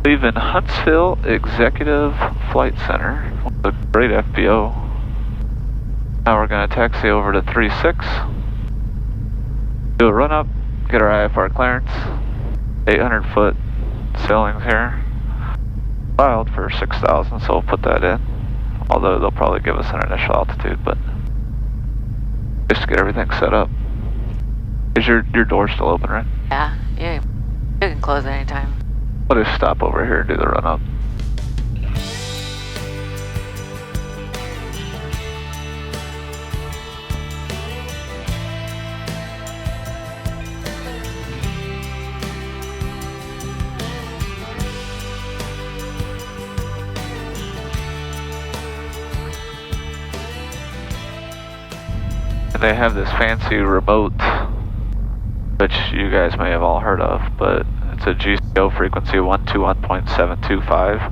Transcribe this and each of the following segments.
Leaving Huntsville Executive Flight Center. A great FBO. Now we're going to taxi over to 36. Do a run up, get our IFR clearance. 800 foot sailings here. Filed for 6,000, so we'll put that in. Although they'll probably give us an initial altitude, but just to get everything set up. Is your door still open, right? Yeah, you can close at any time. We'll just stop over here and do the run up. And they have this fancy remote, which you guys may have all heard of, but it's a GCO frequency 121.725.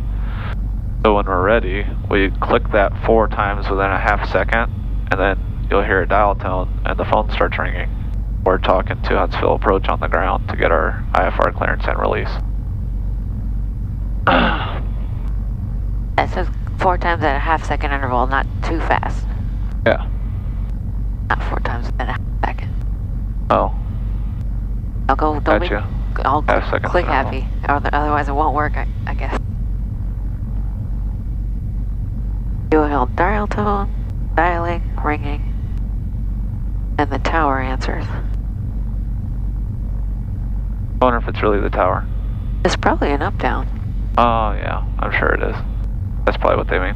So when we're ready, we click that 4 times within a half second, and then you'll hear a dial tone and the phone starts ringing. We're talking to Huntsville Approach on the ground to get our IFR clearance and release. It says 4 times at a half second interval, not too fast. Yeah. Not 4 times at a half second. Oh. I'll go, don't be, Gotcha. I'll Half second click interval. happy, otherwise it won't work, I guess. You will dial tone, dialing, ringing, and the tower answers. I wonder if it's really the tower. It's probably an up-down. Oh yeah, I'm sure it is. That's probably what they mean.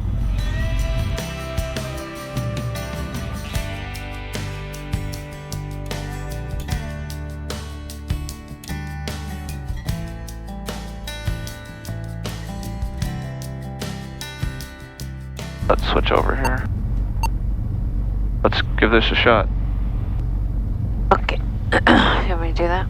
Let's switch over here. Let's give this a shot. Okay. You want me to do that?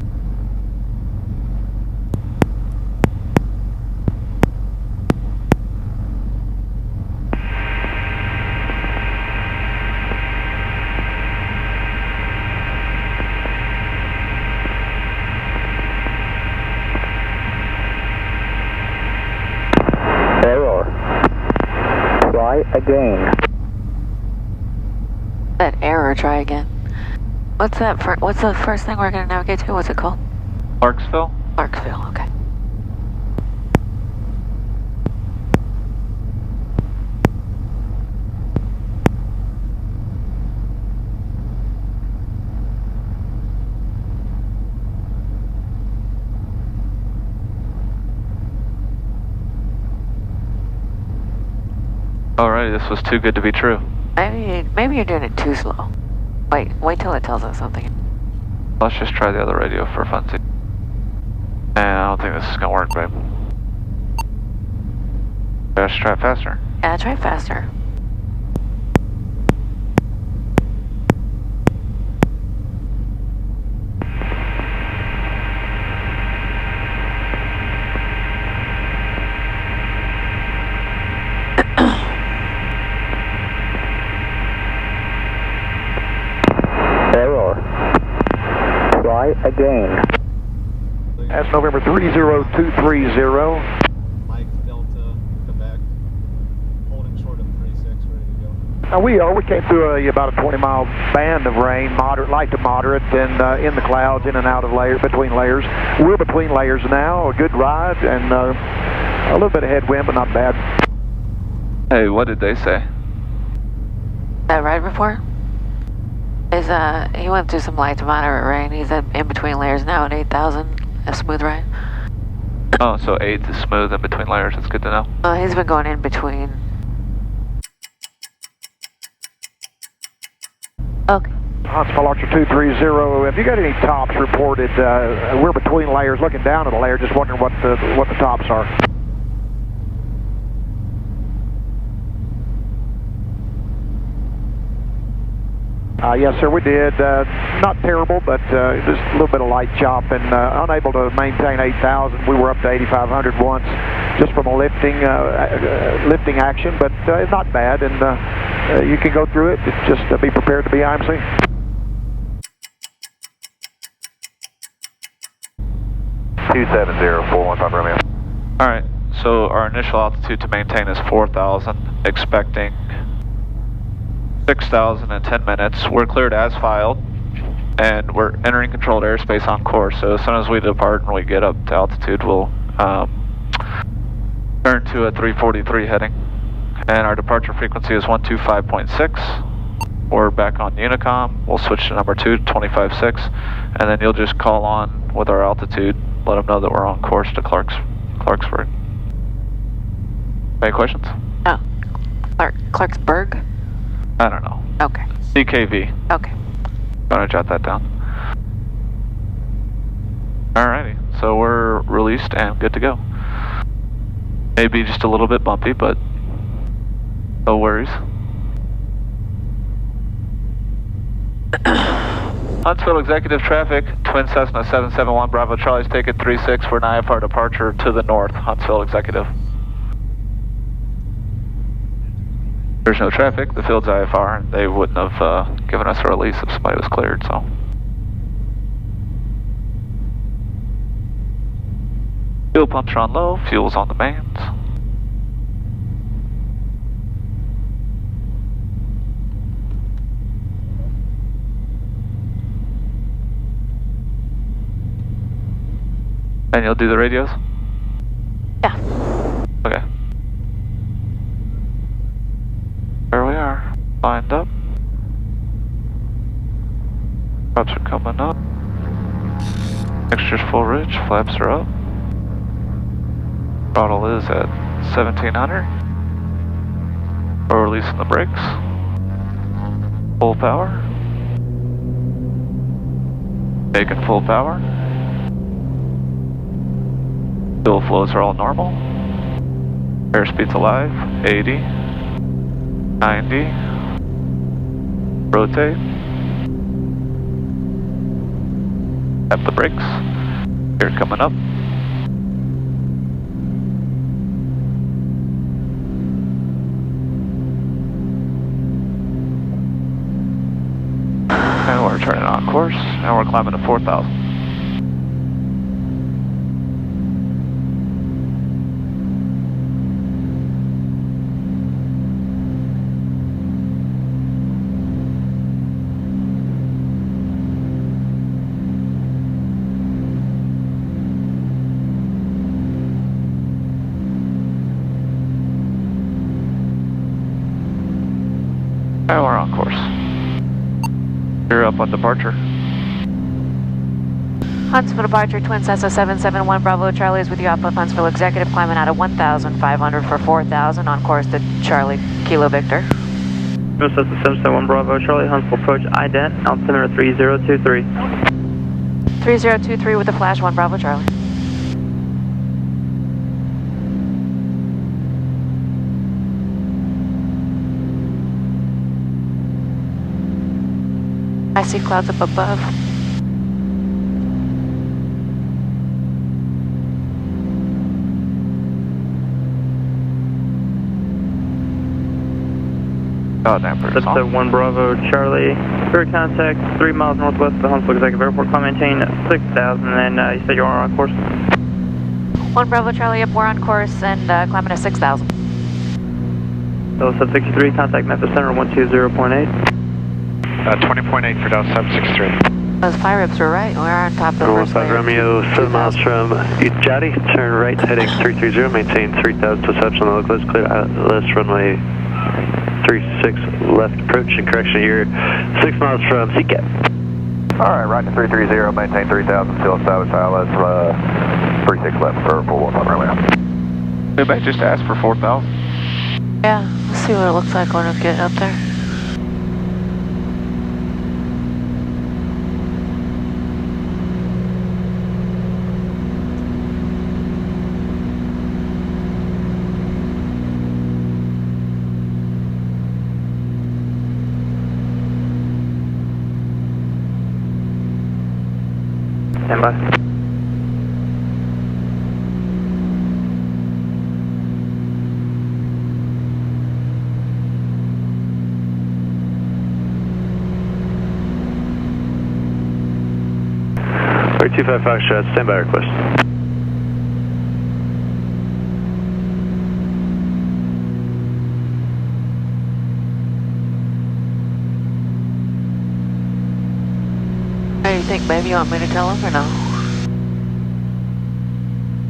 Error. Try again. That error, try again. What's that? What's the first thing we're going to navigate to? What's it called? Clarksville? Clarksville, okay. Alrighty, this was too good to be true. Maybe you're doing it too slow. Wait till it tells us something. Let's just try the other radio for funsies. And I don't think this is gonna work, babe. Let's try it faster. Yeah, try faster. Error. Try again. That's November 30230. Mike Delta, Quebec, holding short of 36, ready to go. Now we came through about a 20-mile band of rain, light to moderate, and in the clouds, in and out of between layers. We're between layers now, a good ride, and a little bit of headwind, but not bad. Hey, what did they say? That ride report is he went through some light to moderate rain. He's in between layers now at 8,000. A smooth ride. Oh, so 8 is smooth in between layers. That's good to know. He's been going in between. Okay. Huntsville Archer 230. Have you got any tops reported? We're between layers, looking down at a layer, just wondering what the tops are. Yes, sir, we did. Not terrible, but just a little bit of light chop and unable to maintain 8,000. We were up to 8,500 once just from a lifting action, but not bad, and you can go through it. Just be prepared to be IMC. Two 70415 Romeo. Alright, So our initial altitude to maintain is 4,000, expecting 6,000 in 10 minutes. We're cleared as filed, and we're entering controlled airspace on course. So as soon as we depart and we get up to altitude, we'll turn to a 343 heading. And our departure frequency is 125.6. We're back on Unicom. We'll switch to number 2, 25.6, and then you'll just call on with our altitude, let them know that we're on course to Clarksburg. Any questions? Oh, Clarksburg? I don't know. Okay. CKV. Okay. Gonna jot that down. Alrighty, so we're released and good to go. Maybe just a little bit bumpy, but no worries. Huntsville executive traffic, twin Cessna 771 Bravo Charlie's taken 36 for an IFR departure to the north, Huntsville executive. There's no traffic, the field's IFR, and they wouldn't have given us a release if somebody was cleared, so. Fuel pumps are on low, fuel's on the mains. And you'll do the radios? Yeah. Okay. There we are, lined up. Props are coming up. Mixture's full rich, flaps are up. Throttle is at 1700. We're releasing the brakes. Full power. Taking full power. Fuel flows are all normal. Airspeed's alive, 80, 90, rotate. Tap the brakes. Here coming up. And we're turning on course, and we're climbing to 4,000. And we're on course. You're up on departure. Huntsville departure, twin Cessna 771 Bravo Charlie is with you off of Huntsville executive, climbing out of 1,500 for 4,000 on course to Charlie Kilo Victor. Twin Cessna 771 Bravo Charlie, Huntsville Approach, ident, altimeter 3023. 3023 with the flash 1 Bravo Charlie. I see clouds up above. Oh, damn, pretty That's 1 Bravo Charlie. Spirit contact 3 miles northwest of the Huntsville Executive Airport. Climb maintain 6,000, and then you said you are on course? 1 Bravo Charlie up, we're on course and climbing to 6,000. Dallas 763, contact Memphis Center 120.8. 20.8 for Dallas 763. Those fire rips were right, we're on top of the first layer. Romeo, 7 miles from Ujati, turn right heading 330, maintain 3,000 to Subs on the local, clear Atlas runway 36 left approach and correction here, 6 miles from Seacap. Alright, right to 330, maintain 3,000, still establish ILS 36 left for 415 runway. Anybody just asked for 4,000? Yeah, let's see what it looks like when we get up there. Stand by. Or 25 Foxtrot, stand by request. you think, babe? You want me to tell him or no?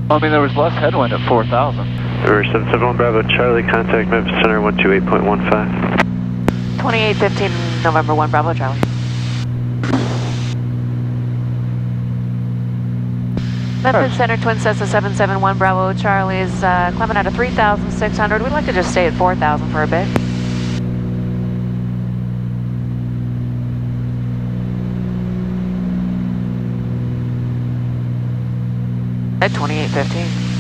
Well, I mean, there was less headwind at 4,000. River 771 Bravo Charlie, contact Memphis Center 128.15. 2815 November 1 Bravo Charlie. Memphis Center Twin Cessna 771 Bravo Charlie is climbing out of 3,600. We'd like to just stay at 4,000 for a bit. At 2815.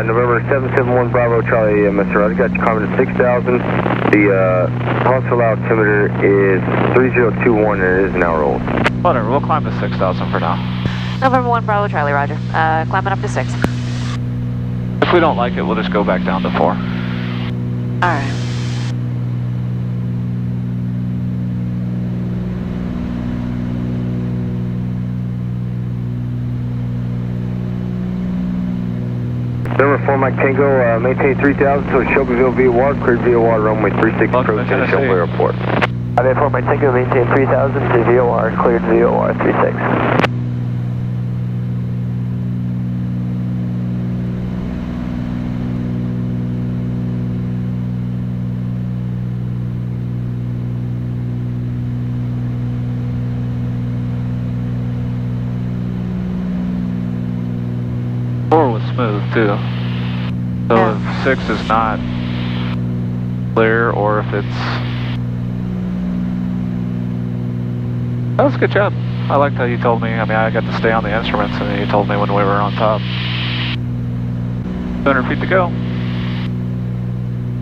November 771 Bravo Charlie, Mr. Roger, got you climbing to 6,000. The Huntsville altimeter is 3021 and it is an hour old. Whatever, we'll climb to 6,000 for now. November 1 Bravo Charlie, roger. Climbing up to 6. If we don't like it, we'll just go back down to 4. Alright. Number 4 Mike Tango, maintain 3,000 to Shelbyville via water, cleared via water, runway 36 approach to Shelbyville Airport. IFR 4 Mike Tango, maintain 3,000 to VOR, cleared VOR 36. Smooth too. So if 6 is not clear, or if it's... That was a good job. I liked how you told me. I mean, I got to stay on the instruments, and then you told me when we were on top. 200 feet to go.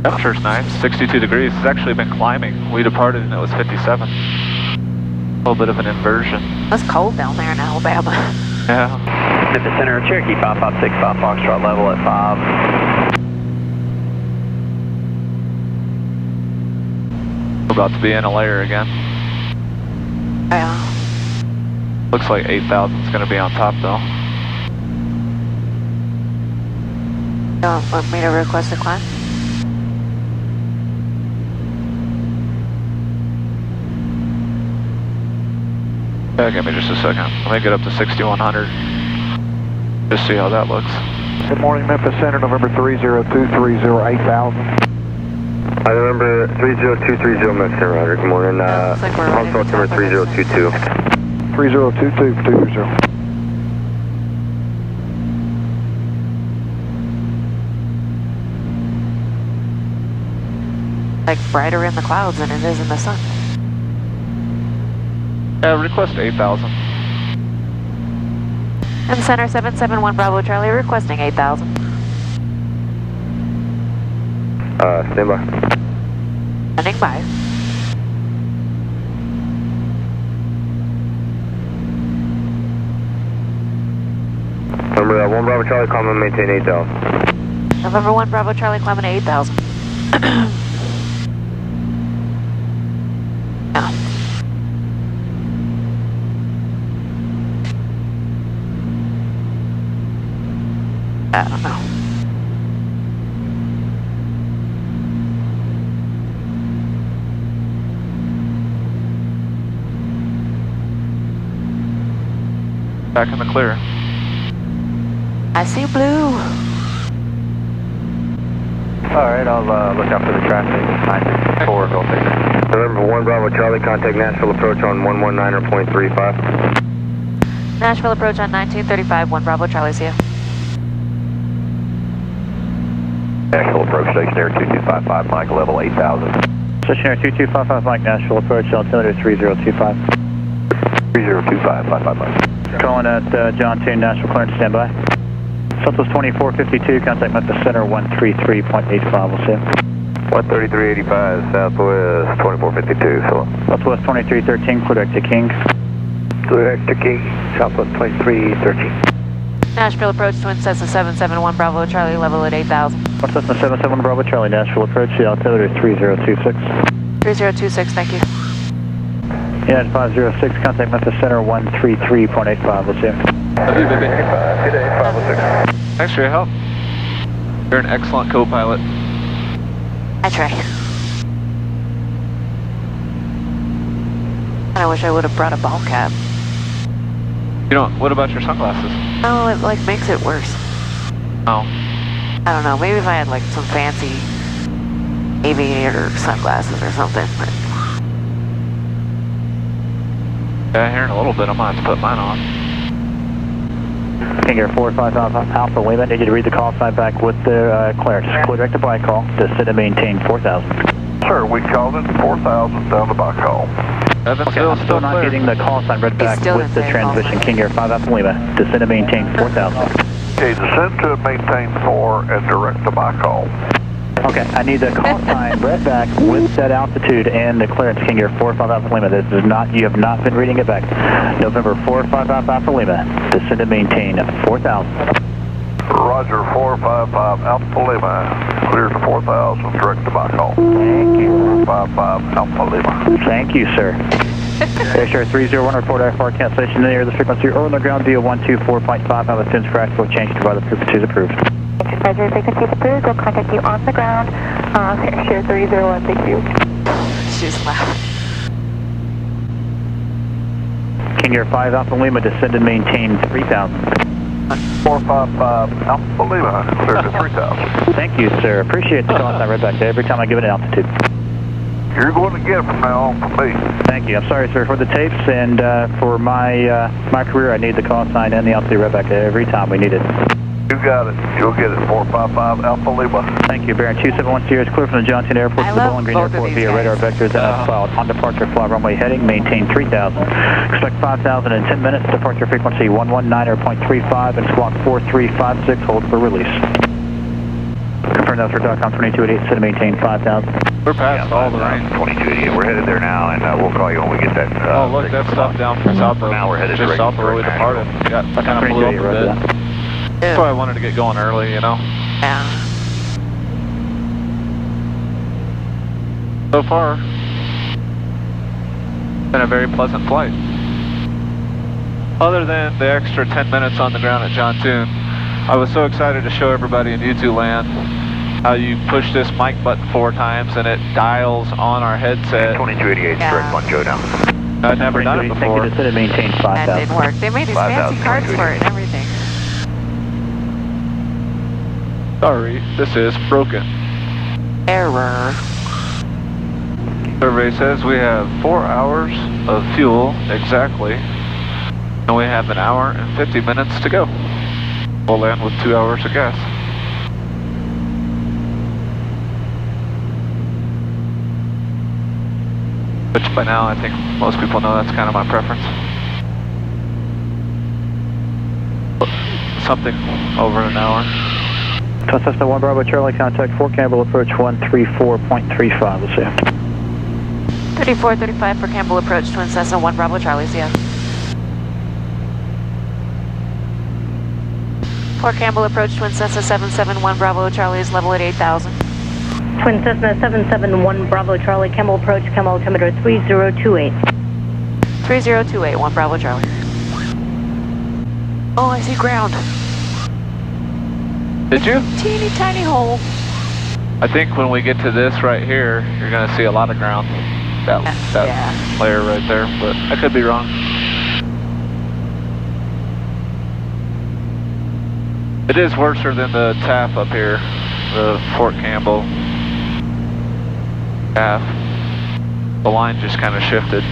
Temperature's nice, 62 degrees. It's actually been climbing. We departed and it was 57. A little bit of an inversion. It's cold down there in Alabama. Yeah. At the center of Cherokee 5565 Foxtrot level at 5. We're about to be in a layer again. Yeah. Looks like 8,000 is going to be on top though. You want me to request a climb? Yeah, give me just a second. Let me get up to 6,100. Just see how that looks. Good morning, Memphis Center, November 30230 8,000. November 30230 Memphis Center, Roger. Good morning. Looks like we're right Huntsville at the top altimeter of this. 3022. 302220. Like brighter in the clouds than it is in the sun. Yeah, request 8,000. And Center 771 Bravo Charlie requesting 8,000. Stand by. Standing by. Number 1 Bravo Charlie, climbing maintain 8,000. November 1 Bravo Charlie climbing to 8,000. Yeah. I don't know. Back in the clear. I see blue. Alright, I'll look out for the traffic. 964, go figure. November 1 Bravo Charlie, contact Nashville Approach on 119.35. Nashville Approach on 1935, 1 Bravo Charlie, see you. Nashville Approach, stationary 2255, Mike, level 8,000. Stationary 2255 Mike, Nashville Approach, altimeter 3025. 3025, 55 Mike. Calling at John 2, Nashville clearance, standby. Southwest 2452, contact Memphis Center 133.85, we'll see you. 133.85, Southwest 2452, so. Southwest 2313, clear back to King. Clear back to King, Southwest 2313. Nashville Approach, Twin Cessna 771 Bravo Charlie, level at 8,000. One Cessna 771 Bravo Charlie, Nashville Approach, the altimeter 3026. 3026, thank you. United 506, contact Memphis Center 133.85, we'll see you. Thanks for your help. You're an excellent co-pilot. I try. I wish I would have brought a ball cap. You know, what about your sunglasses? No, it like makes it worse. Oh. I don't know, maybe if I had like some fancy aviator sunglasses or something, but... Yeah, here in a little bit, I'm gonna have to put mine on. King Air 455 Alpha Lima, need you to read the call sign back with the clearance. Clear direct to by call, descend and maintain 4,000. Sir, we called it 4,000 down to by call. Okay, I'm still not getting the call sign read back with the transmission. King Air 5 Alpha Lima, descend and maintain 4,000. Okay, descend to maintain 4 and direct to by call. Okay, I need the call sign read back with that altitude and the clearance. King Air 45 Alpha Lima. This is not, you have not been reading it back. November 455 Alpha Lima, descend and maintain 4,000. Roger, 455 Alpha Lima, clear to 4,000, direct to by call. Thank you. 455 Alpha Lima. Thank you, sir. Airshare 301, report IFR cancellation in the air, the frequency or on the ground via 124.5, have a since practical change to provide the frequencies approved. Roger, frequency approved, we'll contact you on the ground, Airshare 301, thank you. She's laughing. King Air 5 Alpha Lima, descend and maintain 3,000. 455 Alpha Lima, clear to 3,000. Thank you, sir. Appreciate the call sign right back there every time I give it an altitude. You're going to get it from now on from me. Thank you. I'm sorry, sir, for the tapes, and for my career, I need the call sign and the altitude right back there every time we need it. You got it. You'll get it. 455 Alpha Lima. Thank you, Baron 271 is clear from the Johnson Airport to the Bowling Green Airport via radar vectors and filed. On departure, fly runway heading, maintain 3,000. Expect 5,000 in 10 minutes. Departure frequency 119.35 and squawk 4356. Hold for release. Confirm that for .com 2288. Set to maintain 5,000. We're past all the range. 2288. We're headed there now, and we'll call you when we get that. Oh, look, that stuff down from south of. Now we're headed just south of where we departed. Yeah, kind of blew up a bit. That's why I wanted to get going early, you know? Yeah. So far, been a very pleasant flight. Other than the extra 10 minutes on the ground at John-Toon, I was so excited to show everybody in YouTube land how you push this mic button 4 times and it dials on our headset. 2288, direct one, Joe down. I'd never done it before. Thank you, to maintain 5,000. That didn't work. They made these fancy cards for it and everything. Sorry, this is broken. Error. Survey says we have 4 hours of fuel exactly, and we have 1 hour and 50 minutes to go. We'll land with 2 hours of gas. Which by now I think most people know that's kind of my preference. Something over 1 hour. Cessna 1 Bravo Charlie, contact 4 Campbell Approach 134.35, we'll see you. 3435 for Campbell Approach, Twin Cessna 1 Bravo Charlie, see ya. 4 Campbell Approach, Twin Cessna 771 Bravo Charlie is level at 8,000. Twin Cessna 771 Bravo Charlie, Campbell Approach, Campbell altimeter 3028. 3028, 1 Bravo Charlie. Oh, I see ground. Did you? Teeny tiny hole. I think when we get to this right here, you're going to see a lot of ground. That layer right there, but I could be wrong. It is worse than the TAF up here, the Fort Campbell TAF. The line just kind of shifted.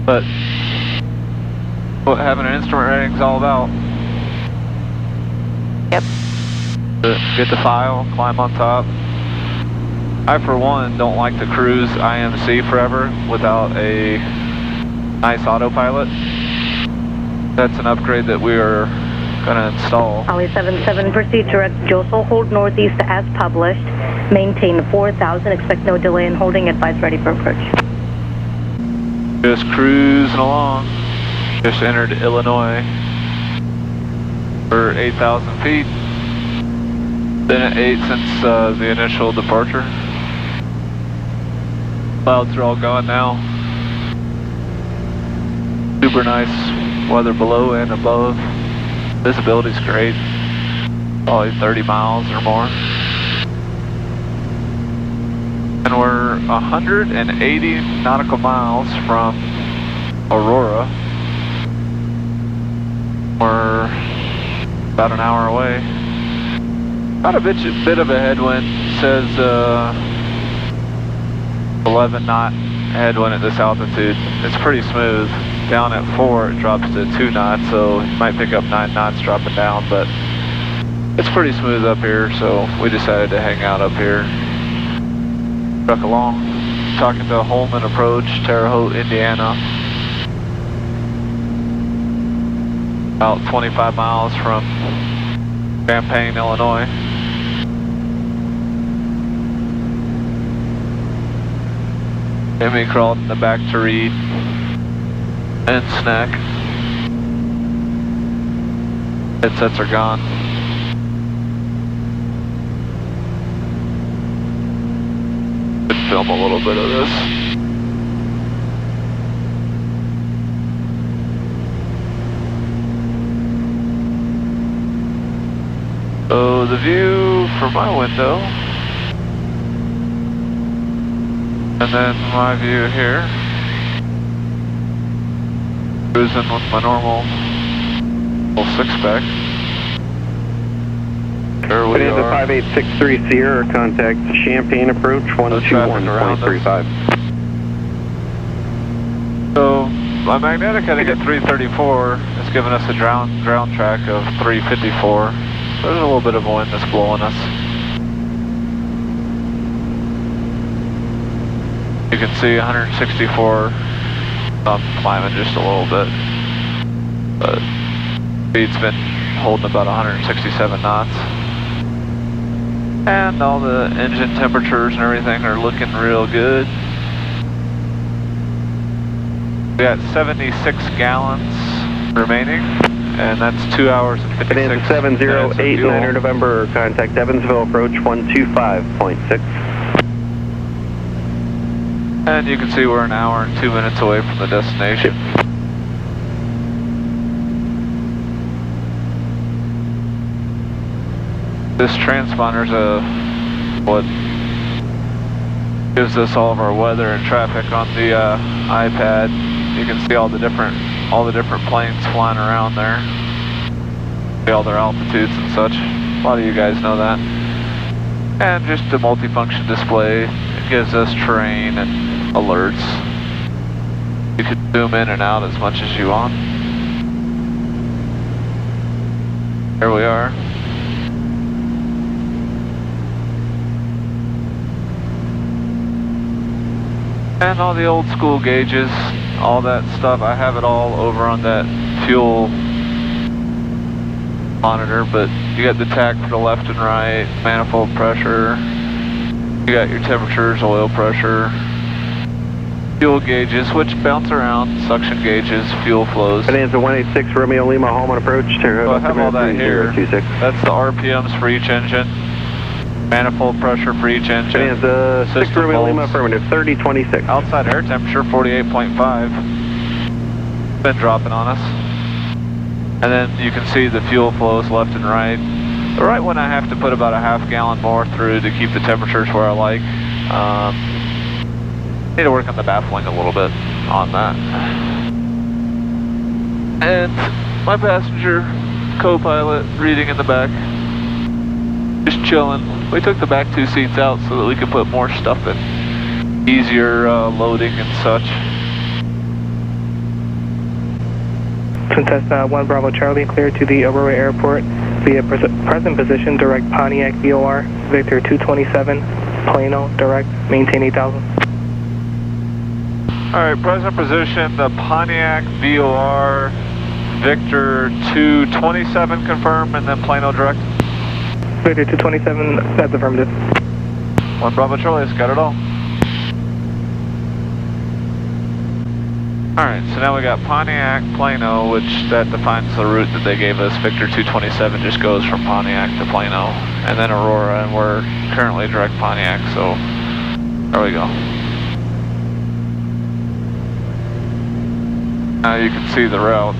But what having an instrument rating is all about. Yep. Get the file, climb on top. I, for one, don't like to cruise IMC forever without a nice autopilot. That's an upgrade that we are going to install. Ollie 77, proceed direct Josel, hold northeast as published. Maintain 4,000, expect no delay in holding, advise ready for approach. Just cruising along. Just entered Illinois for 8,000 feet. Been at 8 since the initial departure. Clouds are all gone now. Super nice weather below and above. Visibility's great. Probably 30 miles or more. And we're 180 nautical miles from Aurora. We're about an hour away. About a bit of a headwind. Says 11 knot headwind at this altitude. It's pretty smooth. Down at 4 it drops to 2 knots, so you might pick up 9 knots dropping down, but it's pretty smooth up here, so we decided to hang out up here. Truck along, talking to Holman Approach, Terre Haute, Indiana. About 25 miles from Champaign, Illinois. Jimmy crawled in the back to read and snack. Headsets are gone. Could film a little bit of this. So the view from my window, and then my view here, cruising with my normal full 6-pack. There we are. 5863 Sierra, contact Champaign Approach 121.35. So my magnetic heading at 334 is giving us a ground track of 354. There's a little bit of wind that's blowing us. You can see 164. I'm climbing just a little bit, but speed's been holding about 167 knots. And all the engine temperatures and everything are looking real good. We got 76 gallons remaining, and that's 2 hours and 56 minutes. 7089 November, contact Evansville Approach 125.6. And you can see we're an hour and 2 minutes away from the destination. This transponder's what gives us all of our weather and traffic on the iPad. You can see all the different planes flying around there. See all their altitudes and such. A lot of you guys know that. And just a multifunction display. It gives us terrain and alerts. You can zoom in and out as much as you want. Here we are. And all the old school gauges, all that stuff, I have it all over on that fuel monitor, but you got the tach for the left and right, manifold pressure, you got your temperatures, oil pressure, fuel gauges, which bounce around, suction gauges, fuel flows. Bonanza 186 Romeo Lima, Holman Approach, Terre Haute. So I have all that here. That's the RPMs for each engine. Manifold pressure for each engine. Bonanza 6 Romeo Lima, affirmative, 3026. Outside air temperature, 48.5. Been dropping on us. And then you can see the fuel flows left and right. The right one I have to put about a half gallon more through to keep the temperatures where I like. Need to work on the baffling a little bit on that. And my passenger, co-pilot, reading in the back. Just chilling. We took the back 2 seats out so that we could put more stuff in. Easier loading and such. Cessna 1 Bravo Charlie, cleared to the Aurora Airport via present position, direct Pontiac VOR, Victor 227, Plano, direct, maintain 8,000. Alright, present position, the Pontiac VOR, Victor 227 confirm, and then Plano direct. Victor 227, that's affirmative. 1 Bravo Charlie, got it all. Alright, so now we got Pontiac, Plano, which that defines the route that they gave us. Victor 227 just goes from Pontiac to Plano, and then Aurora, and we're currently direct Pontiac, so there we go. Now you can see the route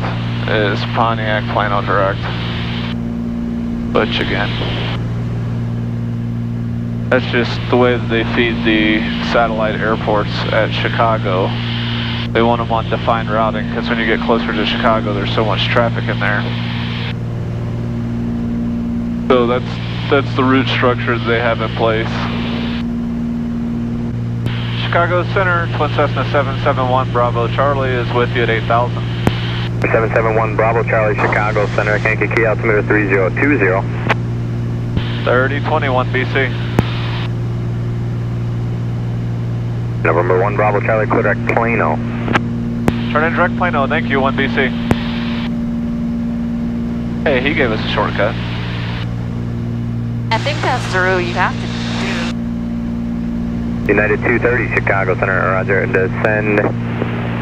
is Pontiac, Plano direct. Butch again. That's just the way that they feed the satellite airports at Chicago. They want them on defined routing because when you get closer to Chicago, there's so much traffic in there. So that's the route structure that they have in place. Chicago Center, Twin Cessna 771 Bravo Charlie is with you at 8,000. 771 Bravo Charlie, Chicago Center, Kankakee altimeter 3020. 3021 BC. November 1 Bravo Charlie, clear direct Plano. Turn in direct Plano, thank you, 1 BC. Hey, he gave us a shortcut. I think that's through. You have to do. United 230 Chicago Center, roger, descend.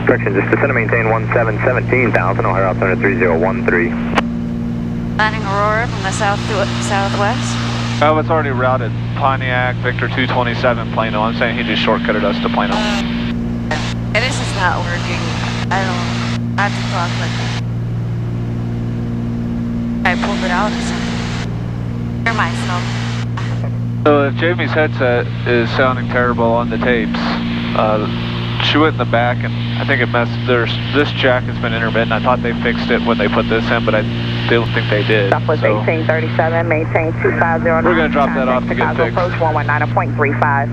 Correction, just descend and maintain 17,000, O'Hare altimeter 3013. Landing Aurora from the southwest. Oh, it's already routed. Pontiac, Victor 227, Plano. I'm saying he just shortcutted us to Plano. And this is not working. I have to talk like I pulled it out or something. Hear myself. So if Jamie's headset is sounding terrible on the tapes, she went in the back and I think it messed. This jack has been intermittent. I thought they fixed it when they put this in, but I don't think they did. Southwest 1837, maintain 250. We're going to drop that off to get fixed. Approach 119.35.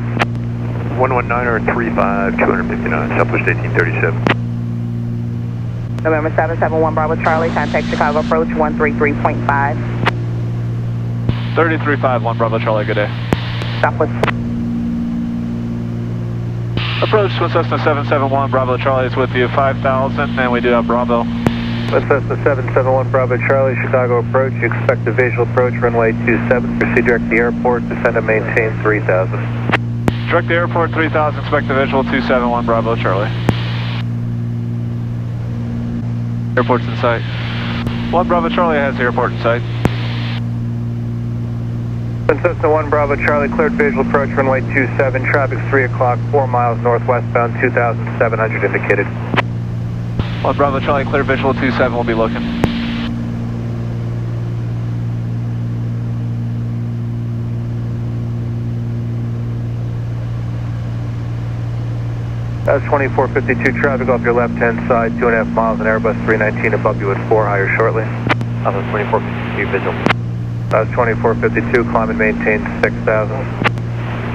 119.35, 259, Southwest 1837. November 771 Bravo Charlie, contact Chicago Approach 133.5. 3351 Bravo Charlie, good day. Southwest. Approach Twin Cessna 771 Bravo Charlie is with you, 5,000, and we do have Bravo. Twin Cessna 771 Bravo Charlie, Chicago Approach. You expect a visual approach, runway 27. Proceed direct to the airport, descend and maintain 3,000. Direct to the airport, 3,000, expect a visual, 271 Bravo Charlie. Airport's in sight. 1 Bravo Charlie has the airport in sight. Twin Cessna 1 Bravo Charlie, cleared visual approach, runway 27. Traffic 3 o'clock, 4 miles northwestbound, 2,700 indicated. 1 Bravo Charlie, clear visual, 27, we'll be looking. That's 2452 traffic off your left-hand side, 2.5 miles, and Airbus 319 above you at 4 higher shortly. Southwest 2452 visual. That's 2452, climb and maintain 6,000.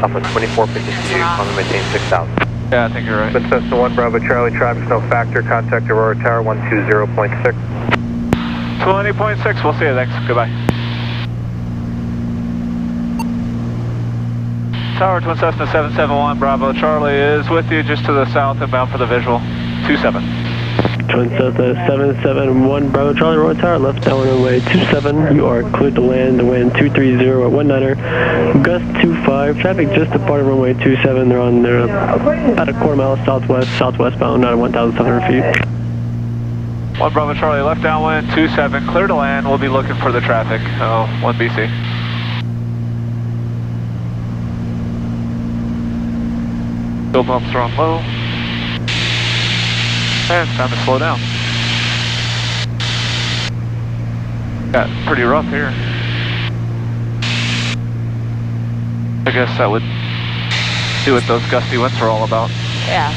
Southwest 2452, climb and maintain 6,000. Yeah, I think you're right. Twin Cessna 1 Bravo Charlie, traffic's no factor, contact Aurora Tower 120.6. 20.6, we'll see you, thanks, goodbye. Tower Twin Cessna 771 Bravo Charlie is with you just to the south and bound for the visual, 27. Twin Cessna 771 Bravo Charlie, Aurora Tower, left down runway 27. You are cleared to land, the wind 230 at 19er, gust 25. Traffic just departed runway 27. They're on there about a quarter mile southwestbound, out of 1,700 feet. 1 Bravo Charlie, left downwind 27, clear to land. We'll be looking for the traffic. 1 BC. Fuel pumps are on low. And it's time to slow down. Got pretty rough here. I guess that would do what those gusty winds are all about. Yeah.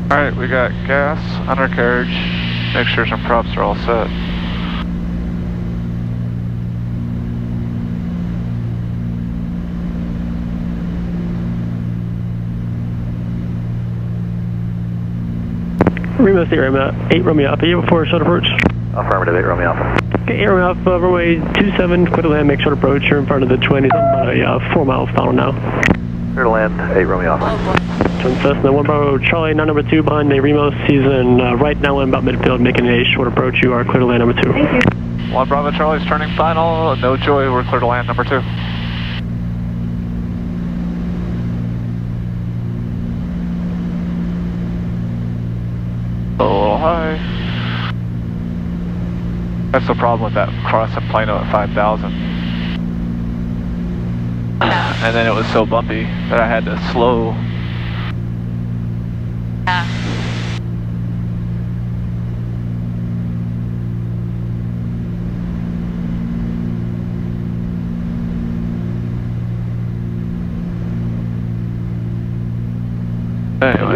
Alright, we got gas, undercarriage. Make sure some props are all set. Remo 8 Romeo Alpha, you before short approach? Affirmative, 8 Romeo Alpha. Okay, 8 Romeo Alpha, runway 27, clear to land, make short approach. You're in front of the 20, about a 4 miles final now. Clear to land, 8 Romeo Alpha. Twin Cessna 1 Bravo Charlie, now number 2 behind a Remo season, right now in about midfield, making a short approach. You are clear to land number 2. Thank you. 1 Bravo Charlie's turning final, no joy, we're clear to land number 2. A little high. That's the problem with that crossing Plano at 5,000. And then it was so bumpy that I had to slow. Yeah.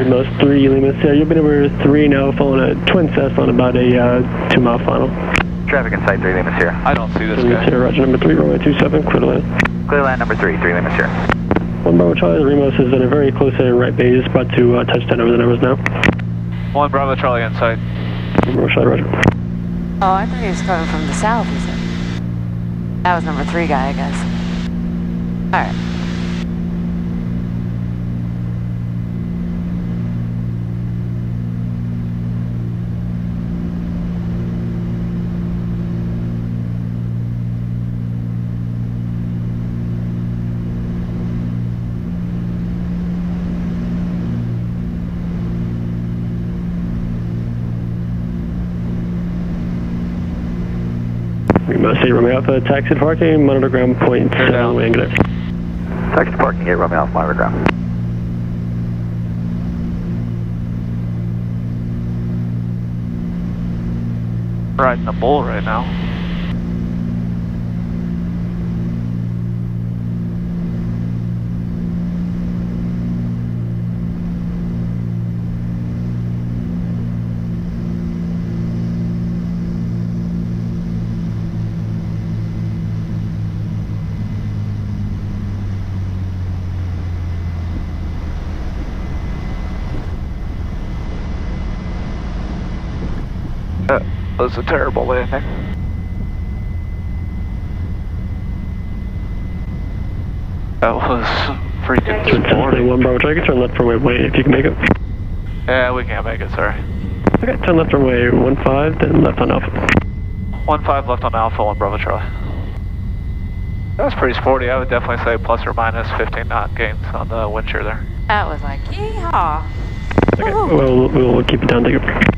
Remos 3 Lima Sierra. You'll be number 3 now, following a twin Cessna on about a 2-mile final. Traffic inside 3 Lima Sierra. I don't see this Lima guy. Sierra, Roger, number 3, runway 27, clear to land. Clear land number 3, 3 Lima Sierra. 1 Bravo Charlie, the Remos is in a very close in right bay. He's about to touch down over the numbers now. 1 Bravo Charlie inside. 1 Bravo Charlie, Roger. Oh, I thought he was coming from the south, he said. That was number 3 guy, I guess. Alright. Remo 6 Romeo Alpha, taxi to parking, monitor ground point 7 on the way, good day. Taxi to parking, 8 Romeo Alpha, monitor ground. Riding the bull right now. That was a terrible landing. That was freaking sporty. 1 Bravo Charlie, turn left runway 18 if you can make it. Yeah, we can't make it, sorry. Okay, turn left runway 15, then left on Alpha. 15 left on Alpha, 1 Bravo Charlie. That was pretty sporty. I would definitely say plus or minus 15 knot gains on the wind shear there. That was like, yeehaw. Okay, we'll keep it down, take it.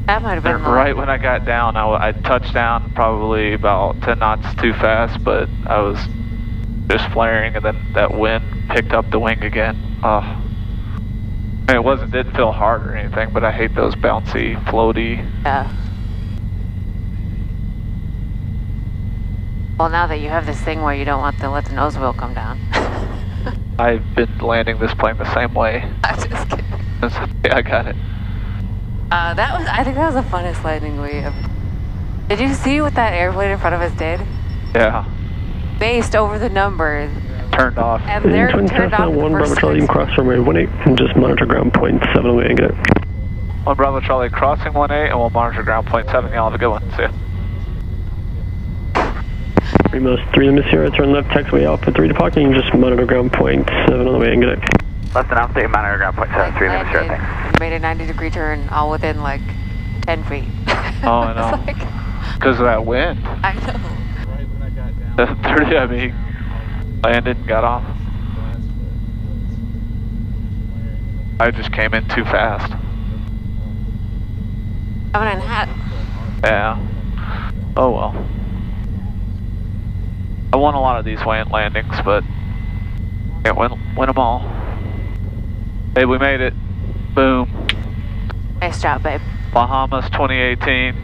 That might have been right when I got down, I touched down probably about 10 knots too fast, but I was just flaring, and then that wind picked up the wing again. I mean, it didn't feel hard or anything, but I hate those bouncy, floaty. Yeah. Well, now that you have this thing where you don't want to let the nose wheel come down. I've been landing this plane the same way. I'm just kidding. I got it. I think that was the funnest landing we ever. Did you see what that airplane in front of us did? Yeah. Based over the numbers. Turned off. And they're twin turned Cessna, off 1 the Bravo first Charlie, you can cross runway 18 and just monitor ground point 7 on the way and get it. 1 Bravo Charlie crossing 18 and we'll monitor ground point 7. Y'all have a good one. See ya. Remos 3 Lima Sierra, turn left, taxiway Alpha 3 to parking, and just monitor ground point 7 on the way and get it. Left and Alpha, monitor ground point 7, 3 Lima Sierra, thanks. Made a 90-degree turn all within like 10 feet. Oh, I know. Because of that wind. I know. Right when I got down. 30, I mean, landed and got off. I just came in too fast. Coming in hot. Yeah. Oh well. I won a lot of these landings, but can't win them all. Hey, we made it. Boom. Nice job, babe. Bahamas 2018.